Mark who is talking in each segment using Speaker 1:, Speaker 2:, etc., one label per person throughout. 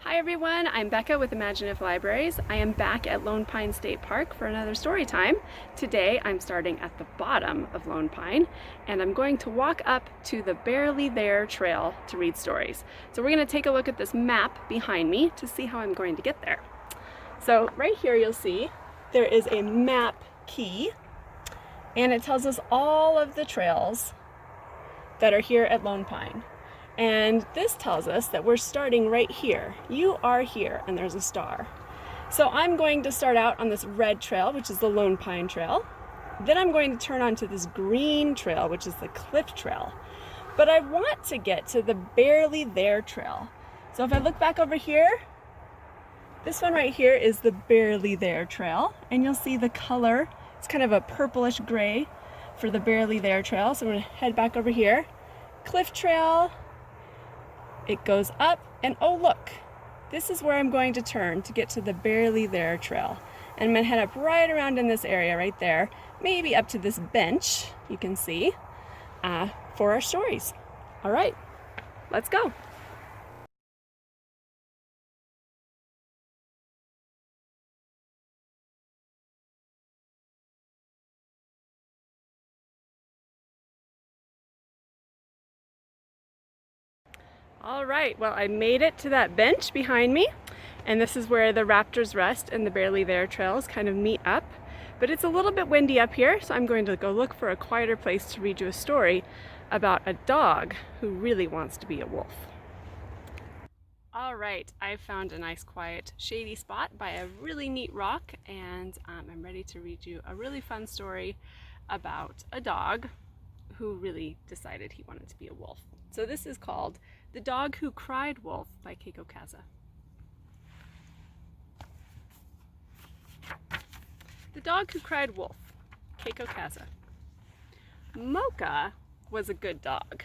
Speaker 1: Hi everyone, I'm Becca with Imaginative Libraries. I am back at Lone Pine State Park for another story time. Today I'm starting at the bottom of Lone Pine and I'm going to walk up to the Barely There Trail to read stories. So we're going to take a look at this map behind me to see how I'm going to get there. So right here you'll see there is a map key and it tells us all of the trails that are here at Lone Pine. And this tells us that we're starting right here. You are here, and there's a star. So I'm going to start out on this red trail, which is the Lone Pine Trail. Then I'm going to turn onto this green trail, which is the Cliff Trail. But I want to get to the Barely There Trail. So if I look back over here, this one right here is the Barely There Trail. And you'll see the color, it's kind of a purplish gray for the Barely There Trail. So I'm going to head back over here. Cliff Trail. It goes up and oh look, this is where I'm going to turn to get to the Barely There Trail. And I'm going to head up right around in this area right there, maybe up to this bench you can see for our stories. All right, let's go. All right, well, I made it to that bench behind me, and this is where the Raptors Rest and the Barely There trails kind of meet up. But it's a little bit windy up here, so I'm going to go look for a quieter place to read you a story about a dog who really wants to be a wolf. All right, I found a nice, quiet, shady spot by a really neat rock, and I'm ready to read you a really fun story about a dog who really decided he wanted to be a wolf. So this is called The Dog Who Cried Wolf by Keiko, Kasza. The Dog Who Cried Wolf, Keiko, Kasza. Mocha was a good dog.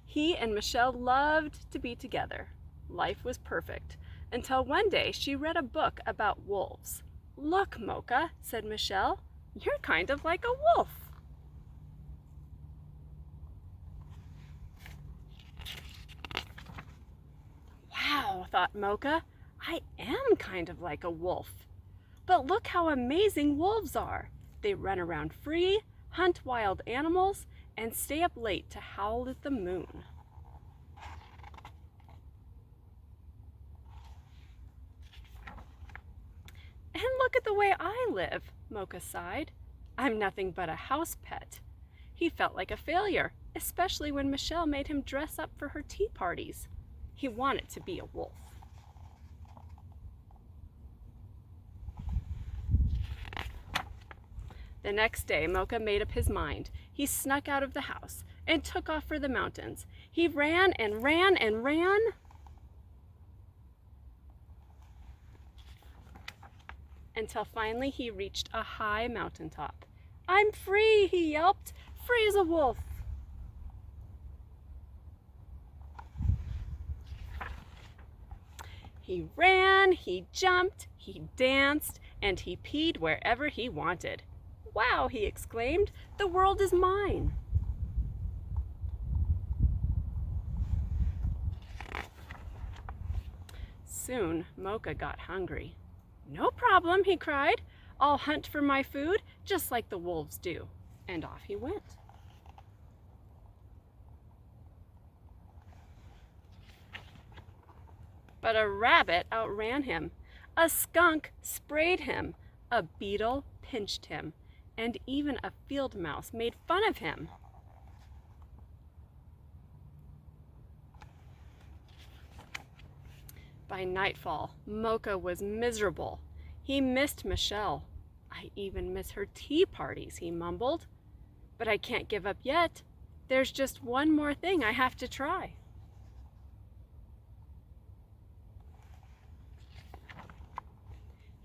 Speaker 1: He and Michelle loved to be together. Life was perfect until one day she read a book about wolves. "Look, Mocha," said Michelle, "you're kind of like a wolf." Wow, thought Mocha, I am kind of like a wolf. But look how amazing wolves are. They run around free, hunt wild animals, and stay up late to howl at the moon. And look at the way I live, Mocha sighed. I'm nothing but a house pet. He felt like a failure, especially when Michelle made him dress up for her tea parties. He wanted to be a wolf. The next day, Mocha made up his mind. He snuck out of the house and took off for the mountains. He ran and ran and ran. Until finally he reached a high mountaintop. I'm free, he yelped, free as a wolf. He ran, he jumped, he danced, and he peed wherever he wanted. Wow, he exclaimed, the world is mine. Soon, Mocha got hungry. No problem, he cried. I'll hunt for my food just like the wolves do. And off he went. But a rabbit outran him, a skunk sprayed him, a beetle pinched him, and even a field mouse made fun of him. By nightfall, Mocha was miserable. He missed Michelle. I even miss her tea parties, he mumbled. But I can't give up yet. There's just one more thing I have to try.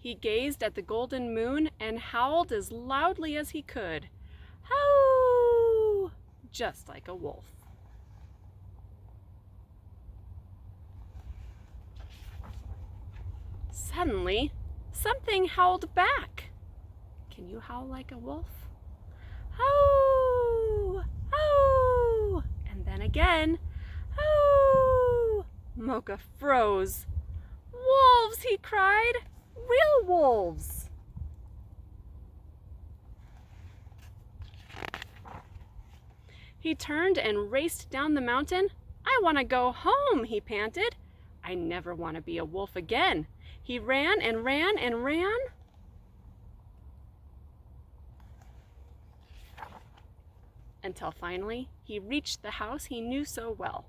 Speaker 1: He gazed at the golden moon and howled as loudly as he could. Howl! Just like a wolf. Suddenly, something howled back. Can you howl like a wolf? Howl! Howl! And then again, howl! Mocha froze. wolves!" he cried. "Real wolves!" He turned and raced down the mountain. "I want to go home," he panted. "I never want to be a wolf again." He ran and ran and ran. Until finally he reached the house he knew so well.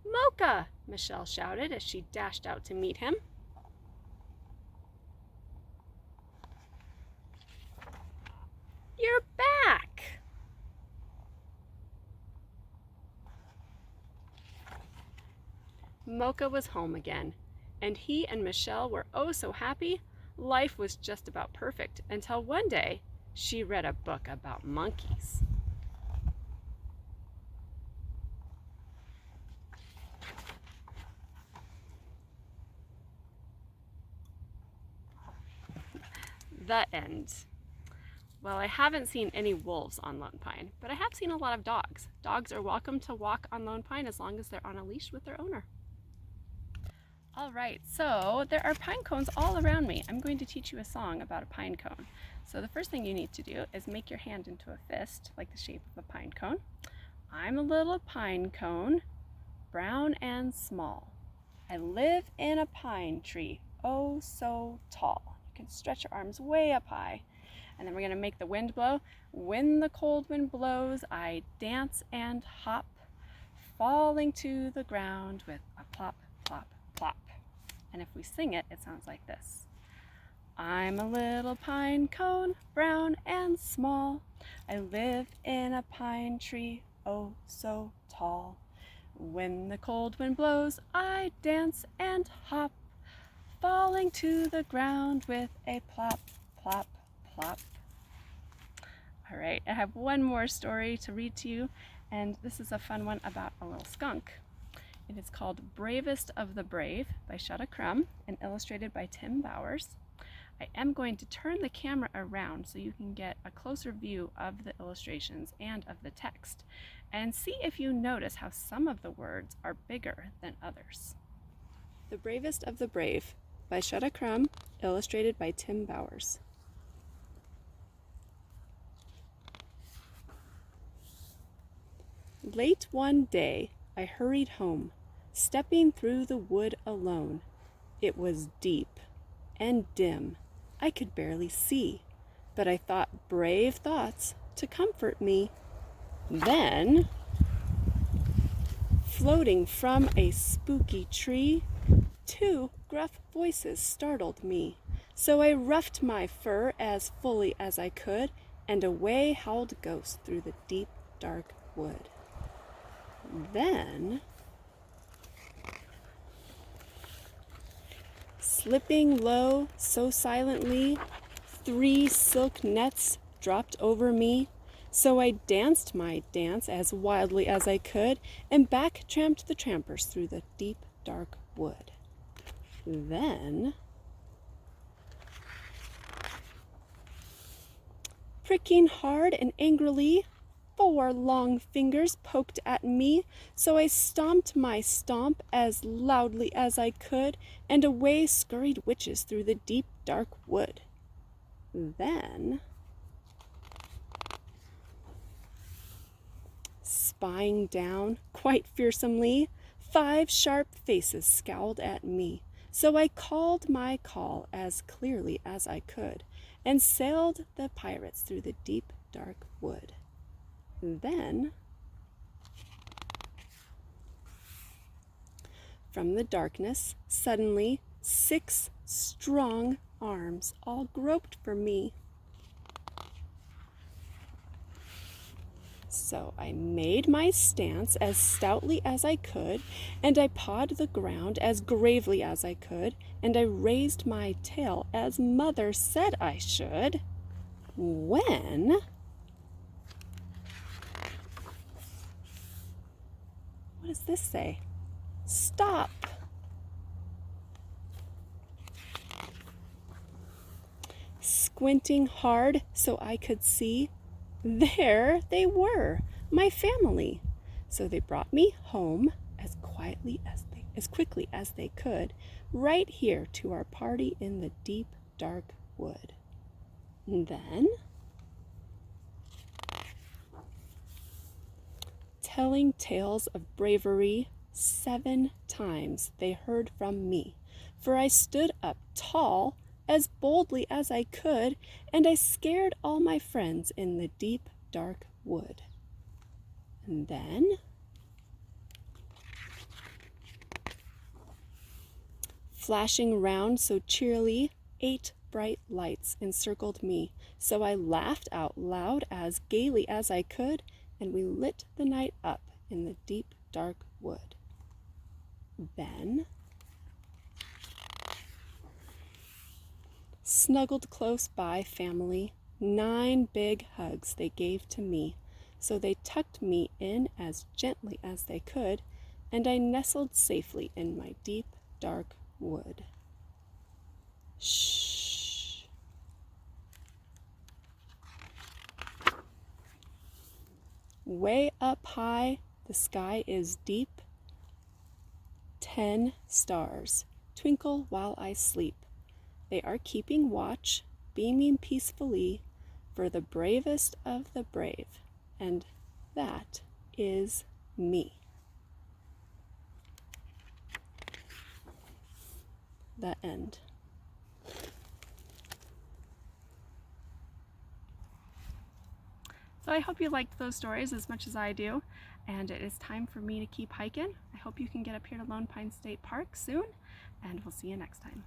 Speaker 1: "Mocha!" Michelle shouted as she dashed out to meet him. "You're back!" Mocha was home again, and he and Michelle were oh so happy. Life was just about perfect until one day she read a book about monkeys. The end. Well, I haven't seen any wolves on Lone Pine, but I have seen a lot of dogs. Dogs are welcome to walk on Lone Pine as long as they're on a leash with their owner. All right, so there are pine cones all around me. I'm going to teach you a song about a pine cone. So the first thing you need to do is make your hand into a fist, like the shape of a pine cone. I'm a little pine cone, brown and small. I live in a pine tree, oh so tall. You can stretch your arms way up high. And then we're going to make the wind blow. When the cold wind blows, I dance and hop, falling to the ground with a plop, plop, plop. And if we sing it, it sounds like this. I'm a little pine cone, brown and small. I live in a pine tree, oh so tall. When the cold wind blows, I dance and hop, falling to the ground with a plop, plop, plop. All right, I have one more story to read to you, and this is a fun one about a little skunk. It is called Bravest of the Brave by Shutta, Crum, and illustrated by Tim Bowers. I am going to turn the camera around so you can get a closer view of the illustrations and of the text, and see if you notice how some of the words are bigger than others. The Bravest of the Brave by Shutta, Crum, illustrated by Tim Bowers. Late one day, I hurried home, stepping through the wood alone. It was deep and dim, I could barely see, but I thought brave thoughts to comfort me. Then, floating from a spooky tree, 2 gruff voices startled me. So I roughed my fur as fully as I could, and away howled Ghost through the deep, dark wood. Then, slipping low so silently, 3 silk nets dropped over me. So I danced my dance as wildly as I could, and back tramped the trampers through the deep, dark wood. Then, pricking hard and angrily, 4 long fingers poked at me, so I stomped my stomp as loudly as I could, and away scurried witches through the deep, dark wood. Then, spying down quite fearsomely, 5 sharp faces scowled at me, so I called my call as clearly as I could, and sailed the pirates through the deep, dark wood. Then, from the darkness, suddenly 6 strong arms all groped for me. So I made my stance as stoutly as I could, and I pawed the ground as gravely as I could, and I raised my tail as Mother said I should, when... What does this say? Stop! Squinting hard so I could see, there they were, my family. So they brought me home as quietly as quickly as they could, right here to our party in the deep, dark wood. And then, telling tales of bravery 7 times they heard from me, for I stood up tall, as boldly as I could, and I scared all my friends in the deep, dark wood. And then, flashing round so cheerily, 8 bright lights encircled me, so I laughed out loud as gaily as I could, and we lit the night up in the deep, dark wood. Then, snuggled close by family, 9 big hugs they gave to me, so they tucked me in as gently as they could, and I nestled safely in my deep, dark wood. Shh. Way up high, the sky is deep. 10 stars twinkle while I sleep. They are keeping watch, beaming peacefully, for the bravest of the brave, and that is me. The end. So I hope you liked those stories as much as I do, and it is time for me to keep hiking. I hope you can get up here to Lone Pine State Park soon, and we'll see you next time.